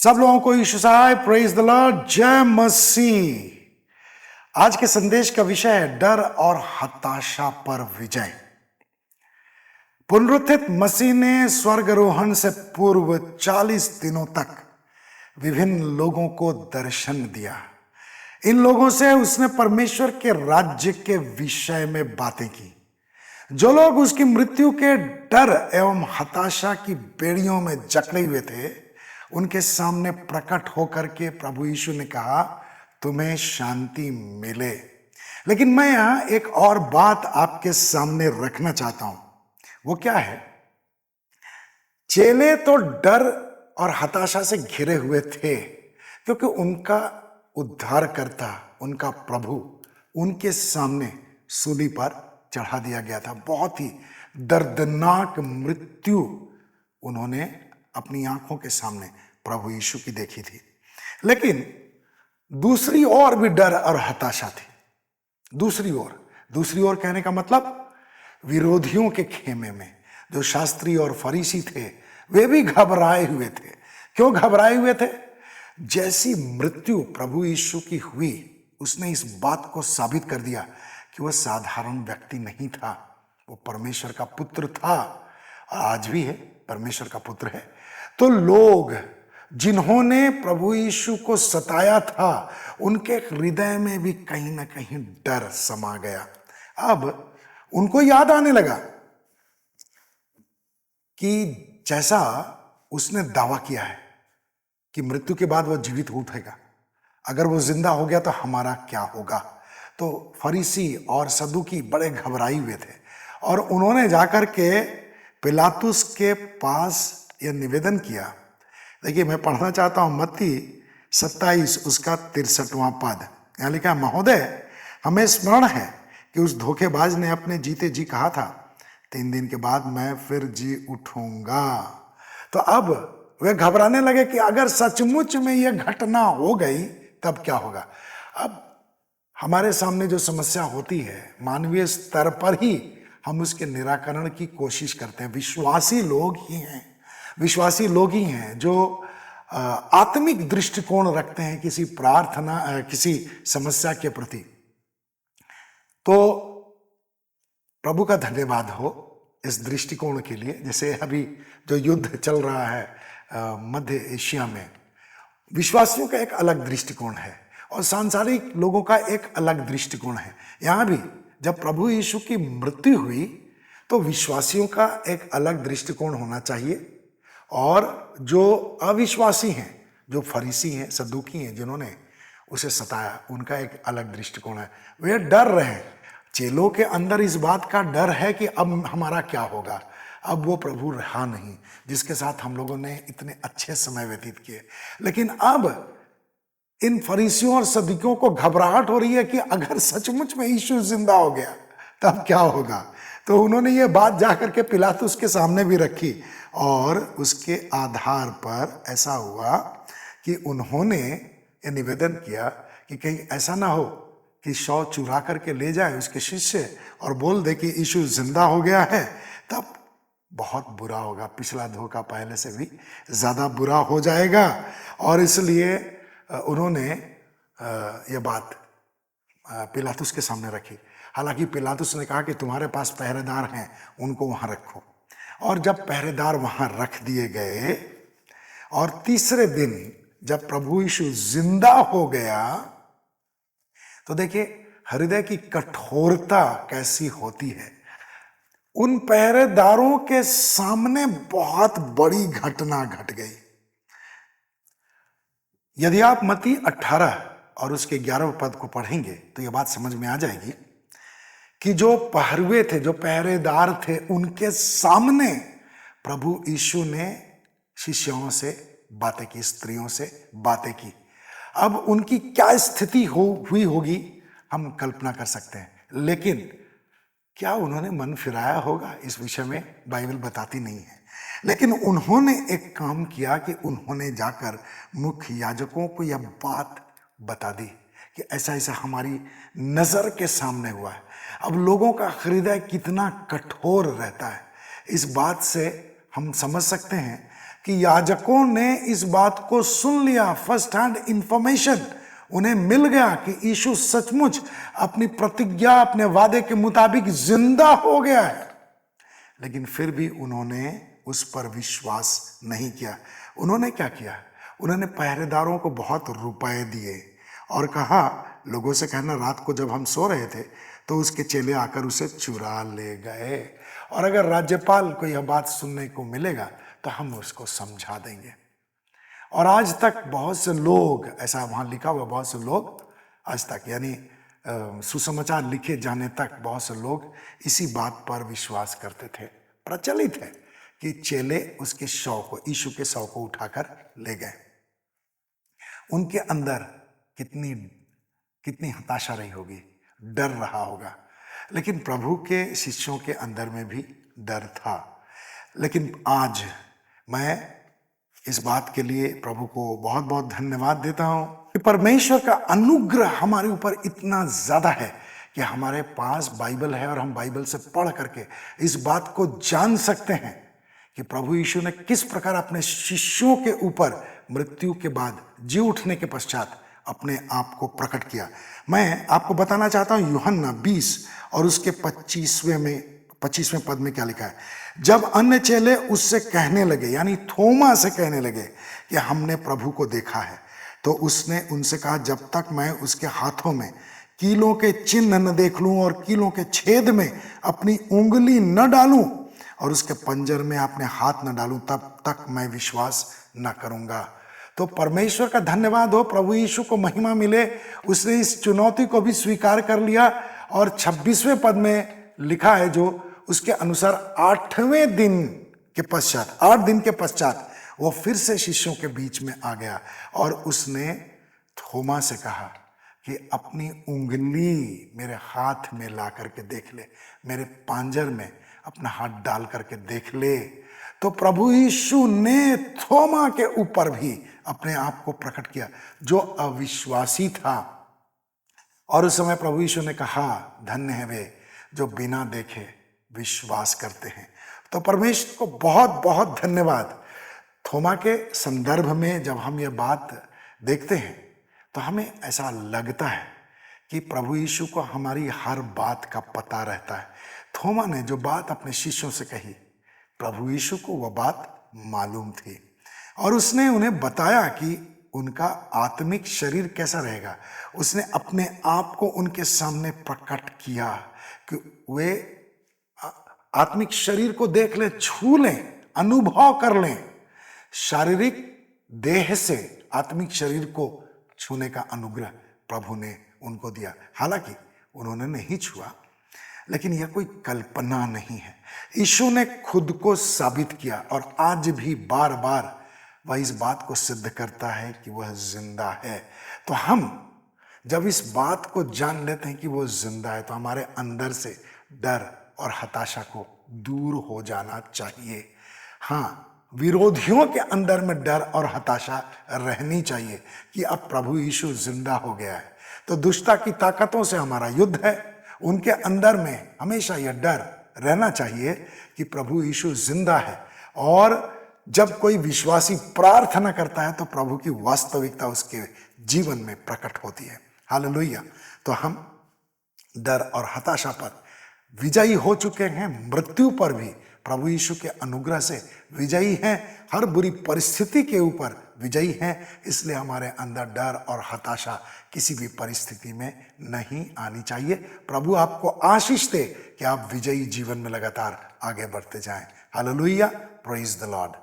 सब लोगों को यीशु साहब प्रेज द लॉर्ड, जय मसीह। आज के संदेश का विषय है डर और हताशा पर विजय। पुनरुत्थित मसीह ने स्वर्गारोहण से पूर्व 40 दिनों तक विभिन्न लोगों को दर्शन दिया। इन लोगों से उसने परमेश्वर के राज्य के विषय में बातें की। जो लोग उसकी मृत्यु के डर एवं हताशा की बेड़ियों में जकड़े हुए थे, उनके सामने प्रकट होकर के प्रभु यीशु ने कहा, तुम्हें शांति मिले। लेकिन मैं यहां एक और बात आपके सामने रखना चाहता हूं। वो क्या है? चेले तो डर और हताशा से घिरे हुए थे, क्योंकि उनका उद्धारकर्ता, उनका प्रभु उनके सामने सूली पर चढ़ा दिया गया था। बहुत ही दर्दनाक मृत्यु उन्होंने अपनी आंखों के सामने प्रभु यीशु की देखी थी। लेकिन दूसरी ओर भी डर और हताशा थी। दूसरी ओर कहने का मतलब विरोधियों के खेमे में जो शास्त्री और फरीसी थे, वे भी घबराए हुए थे। क्यों घबराए हुए थे? जैसी मृत्यु प्रभु यीशु की हुई, उसने इस बात को साबित कर दिया कि वह साधारण व्यक्ति नहीं था, वो परमेश्वर का पुत्र था। आज भी है, परमेश्वर का पुत्र है। तो लोग जिन्होंने प्रभु यीशु को सताया था, उनके हृदय में भी कहीं ना कहीं डर समा गया। अब उनको याद आने लगा कि जैसा उसने दावा किया है कि मृत्यु के बाद वह जीवित उठेगा, अगर वो जिंदा हो गया तो हमारा क्या होगा। तो फरीसी और सदूकी बड़े घबराए हुए थे और उन्होंने जाकर के पिलातुस के पास यह निवेदन किया। देखिए, मैं पढ़ना चाहता हूं मत्ती 27 उसका 63वां पद। यहां लिखा है, महोदय, हमें स्मरण है कि उस धोखेबाज ने अपने जीते जी कहा था, 3 दिन के बाद मैं फिर जी उठूंगा। तो अब वे घबराने लगे कि अगर सचमुच में यह घटना हो गई तब क्या होगा। अब हमारे सामने जो समस्या होती है, मानवीय स्तर पर ही हम उसके निराकरण की कोशिश करते हैं। विश्वासी लोग ही हैं जो आत्मिक दृष्टिकोण रखते हैं किसी प्रार्थना, किसी समस्या के प्रति। तो प्रभु का धन्यवाद हो इस दृष्टिकोण के लिए। जैसे अभी जो युद्ध चल रहा है मध्य एशिया में, विश्वासियों का एक अलग दृष्टिकोण है और सांसारिक लोगों का एक अलग दृष्टिकोण है। यहां भी जब प्रभु यीशु की मृत्यु हुई तो विश्वासियों का एक अलग दृष्टिकोण होना चाहिए, और जो अविश्वासी हैं, जो फरीसी हैं, सदूकी हैं, जिन्होंने उसे सताया, उनका एक अलग दृष्टिकोण है। वे डर रहे हैं। चेलों के अंदर इस बात का डर है कि अब हमारा क्या होगा। अब वो प्रभु रहा नहीं जिसके साथ हम लोगों ने इतने अच्छे समय व्यतीत किए। लेकिन अब इन फरीसियों और सदूकियों को घबराहट हो रही है कि अगर सचमुच में यीशु जिंदा हो गया तब क्या होगा। तो उन्होंने ये बात जाकर के पिलातुस के सामने भी रखी, और उसके आधार पर ऐसा हुआ कि उन्होंने ये निवेदन किया कि कहीं ऐसा ना हो कि शव चुरा करके ले जाए उसके शिष्य और बोल दे कि यीशु जिंदा हो गया है, तब बहुत बुरा होगा। पिछला धोखा पहले से भी ज्यादा बुरा हो जाएगा। और इसलिए उन्होंने ये बात पिलातुस के सामने रखी। हालांकि पिलातुस ने कहा कि तुम्हारे पास पहरेदार हैं, उनको वहां रखो। और जब पहरेदार वहां रख दिए गए और तीसरे दिन जब प्रभु यीशु जिंदा हो गया, तो देखिए हृदय की कठोरता कैसी होती है। उन पहरेदारों के सामने बहुत बड़ी घटना घट गई। यदि आप मत्ती 18 और उसके 11वें पद को पढ़ेंगे तो यह बात समझ में आ जाएगी कि जो पहरुए थे, जो पहरेदार थे, उनके सामने प्रभु यीशु ने शिष्यों से बातें की, स्त्रियों से बातें की। अब उनकी क्या स्थिति हुई होगी हम कल्पना कर सकते हैं। लेकिन क्या उन्होंने मन फिराया होगा, इस विषय में बाइबल बताती नहीं है। लेकिन उन्होंने एक काम किया कि उन्होंने जाकर मुख्य याजकों को यह बात बता दी कि ऐसा ऐसा हमारी नजर के सामने हुआ है। अब लोगों का हृदय कितना कठोर रहता है, इस बात से हम समझ सकते हैं कि याजकों ने इस बात को सुन लिया, फर्स्ट हैंड इंफॉर्मेशन उन्हें मिल गया कि यीशु सचमुच अपनी प्रतिज्ञा, अपने वादे के मुताबिक जिंदा हो गया है, लेकिन फिर भी उन्होंने उस पर विश्वास नहीं किया। उन्होंने क्या किया? उन्होंने पहरेदारों को बहुत रुपए दिए और कहा, लोगों से कहना रात को जब हम सो रहे थे तो उसके चेले आकर उसे चुरा ले गए, और अगर राज्यपाल को यह बात सुनने को मिलेगा तो हम उसको समझा देंगे। और आज तक बहुत से लोग, ऐसा वहाँ लिखा हुआ, बहुत से लोग आज तक, यानी सुसमाचार लिखे जाने तक बहुत से लोग इसी बात पर विश्वास करते थे। प्रचलित है कि चेले उसके शव को, यीशु के शव को उठाकर ले गए। उनके अंदर कितनी हताशा रही होगी, डर रहा होगा। लेकिन प्रभु के शिष्यों के अंदर में भी डर था। लेकिन आज मैं इस बात के लिए प्रभु को बहुत बहुत धन्यवाद देता हूं कि परमेश्वर का अनुग्रह हमारे ऊपर इतना ज्यादा है कि हमारे पास बाइबल है और हम बाइबल से पढ़ करके इस बात को जान सकते हैं कि प्रभु यीशु ने किस प्रकार अपने शिष्यों के ऊपर मृत्यु के बाद, जी उठने के पश्चात अपने आप को प्रकट किया। मैं आपको बताना चाहता हूं यूहन्ना 20 और उसके 25वें पद में क्या लिखा है। जब अन्य चेले उससे कहने लगे, यानी थोमा से कहने लगे कि हमने प्रभु को देखा है, तो उसने उनसे कहा, जब तक मैं उसके हाथों में कीलों के चिन्ह न देख लूं और कीलों के छेद में अपनी उंगली न डालूं और उसके पंजर में अपने हाथ न डालूं, तब तक मैं विश्वास न करूंगा। तो परमेश्वर का धन्यवाद हो, प्रभु यीशु को महिमा मिले, उसने इस चुनौती को भी स्वीकार कर लिया। और 26वें पद में लिखा है जो उसके अनुसार 8 दिन के पश्चात वो फिर से शिष्यों के बीच में आ गया और उसने थोमा से कहा कि अपनी उंगली मेरे हाथ में ला करके देख ले, मेरे पांजर में अपना हाथ डाल करके देख ले। तो प्रभु यीशु ने थोमा के ऊपर भी अपने आप को प्रकट किया जो अविश्वासी था। और उस समय प्रभु यीशु ने कहा, धन्य है वे जो बिना देखे विश्वास करते हैं। तो परमेश्वर को बहुत बहुत धन्यवाद। थोमा के संदर्भ में जब हम ये बात देखते हैं तो हमें ऐसा लगता है कि प्रभु यीशु को हमारी हर बात का पता रहता है। थोमा ने जो बात अपने शिष्यों से कही, प्रभु यीशु को वह बात मालूम थी और उसने उन्हें बताया कि उनका आत्मिक शरीर कैसा रहेगा। उसने अपने आप को उनके सामने प्रकट किया कि वे आत्मिक शरीर को देख लें, छू लें, अनुभव कर लें। शारीरिक देह से आत्मिक शरीर को छूने का अनुग्रह प्रभु ने उनको दिया। हालांकि उन्होंने नहीं छुआ, लेकिन यह कोई कल्पना नहीं है। यीशु ने खुद को साबित किया और आज भी बार बार वह इस बात को सिद्ध करता है कि वह जिंदा है। तो हम जब इस बात को जान लेते हैं कि वो जिंदा है तो हमारे अंदर से डर और हताशा को दूर हो जाना चाहिए। हाँ, विरोधियों के अंदर में डर और हताशा रहनी चाहिए कि अब प्रभु यीशु जिंदा हो गया है। तो दुष्टता की ताकतों से हमारा युद्ध है, उनके अंदर में हमेशा यह डर रहना चाहिए कि प्रभु यीशु जिंदा है। और जब कोई विश्वासी प्रार्थना करता है तो प्रभु की वास्तविकता उसके जीवन में प्रकट होती है। हालेलुया। तो हम डर और हताशा पर विजयी हो चुके हैं, मृत्यु पर भी प्रभु यीशु के अनुग्रह से विजयी हैं, हर बुरी परिस्थिति के ऊपर विजयी हैं। इसलिए हमारे अंदर डर और हताशा किसी भी परिस्थिति में नहीं आनी चाहिए। प्रभु आपको आशीष दे कि आप विजयी जीवन में लगातार आगे बढ़ते जाएं। Hallelujah, praise the Lord.